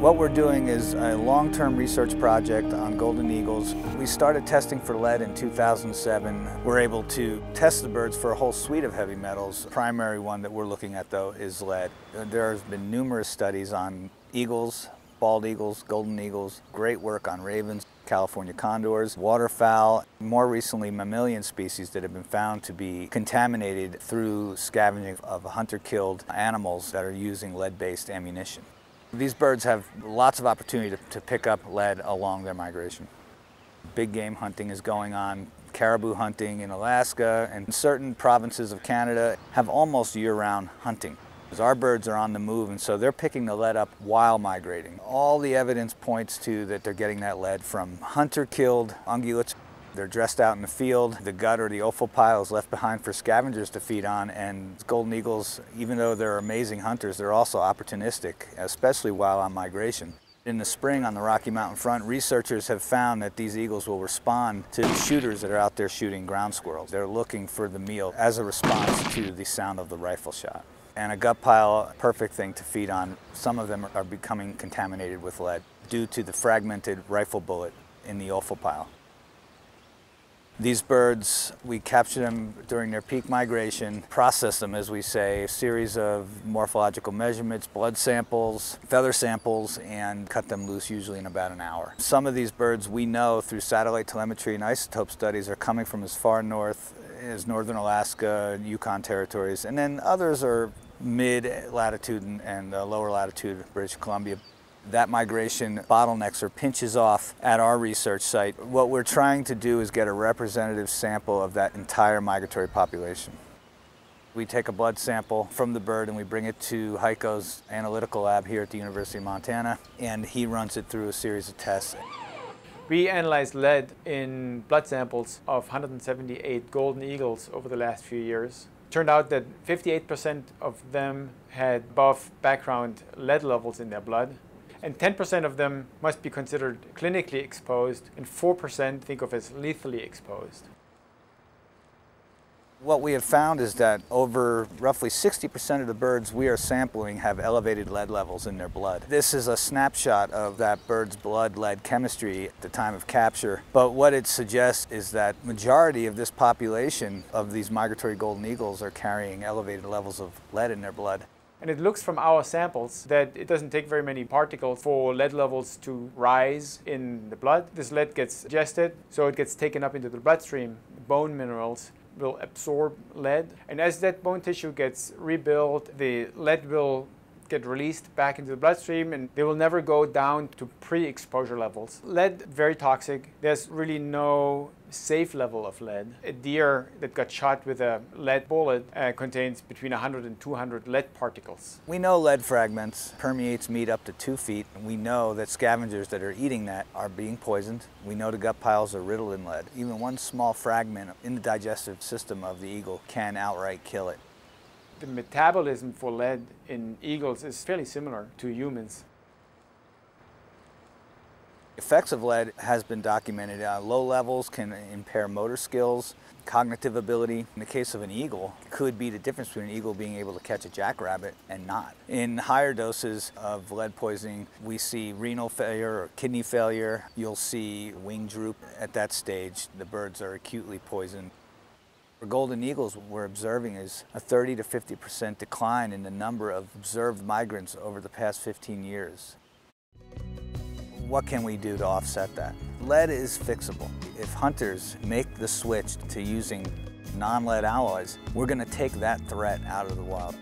What we're doing is a long-term research project on golden eagles. We started testing for lead in 2007. We're able to test the birds for a whole suite of heavy metals. The primary one that we're looking at, though, is lead. There has been numerous studies on eagles, bald eagles, golden eagles, great work on ravens, California condors, waterfowl, more recently mammalian species that have been found to be contaminated through scavenging of hunter-killed animals that are using lead-based ammunition. These birds have lots of opportunity to pick up lead along their migration. Big game hunting is going on. Caribou hunting in Alaska and certain provinces of Canada have almost year-round hunting. Our birds are on the move, and so they're picking the lead up while migrating. All the evidence points to that they're getting that lead from hunter-killed ungulates. They're dressed out in the field. The gut or the offal pile is left behind for scavengers to feed on, and golden eagles, even though they're amazing hunters, they're also opportunistic, especially while on migration. In the spring on the Rocky Mountain front, researchers have found that these eagles will respond to shooters that are out there shooting ground squirrels. They're looking for the meal as a response to the sound of the rifle shot. And a gut pile, perfect thing to feed on. Some of them are becoming contaminated with lead due to the fragmented rifle bullet in the offal pile. These birds, we capture them during their peak migration, process them, as we say, a series of morphological measurements, blood samples, feather samples, and cut them loose usually in about an hour. Some of these birds we know through satellite telemetry and isotope studies are coming from as far north as northern Alaska, Yukon territories, and then others are mid-latitude and lower latitude British Columbia. That migration bottlenecks or pinches off at our research site. What we're trying to do is get a representative sample of that entire migratory population. We take a blood sample from the bird and we bring it to Heiko's analytical lab here at the University of Montana, and he runs it through a series of tests. We analyzed lead in blood samples of 178 golden eagles over the last few years. It turned out that 58% of them had above background lead levels in their blood, and 10% of them must be considered clinically exposed, and 4% think of as lethally exposed. What we have found is that over roughly 60% of the birds we are sampling have elevated lead levels in their blood. This is a snapshot of that bird's blood lead chemistry at the time of capture, but what it suggests is that majority of this population of these migratory golden eagles are carrying elevated levels of lead in their blood. And it looks from our samples that it doesn't take very many particles for lead levels to rise in the blood. This lead gets digested, so it gets taken up into the bloodstream. Bone minerals will absorb lead, and as that bone tissue gets rebuilt, the lead will get released back into the bloodstream, and they will never go down to pre-exposure levels. Lead, very toxic. There's really no safe level of lead. A deer that got shot with a lead bullet contains between 100 and 200 lead particles. We know lead fragments permeates meat up to 2 feet, and we know that scavengers that are eating that are being poisoned. We know the gut piles are riddled in lead. Even one small fragment in the digestive system of the eagle can outright kill it. The metabolism for lead in eagles is fairly similar to humans. Effects of lead has been documented. Low levels can impair motor skills, cognitive ability. In the case of an eagle, it could be the difference between an eagle being able to catch a jackrabbit and not. In higher doses of lead poisoning, we see renal failure or kidney failure. You'll see wing droop. At that stage, the birds are acutely poisoned. For golden eagles, what we're observing is a 30 to 50% decline in the number of observed migrants over the past 15 years. What can we do to offset that? Lead is fixable. If hunters make the switch to using non-lead alloys, we're going to take that threat out of the wild.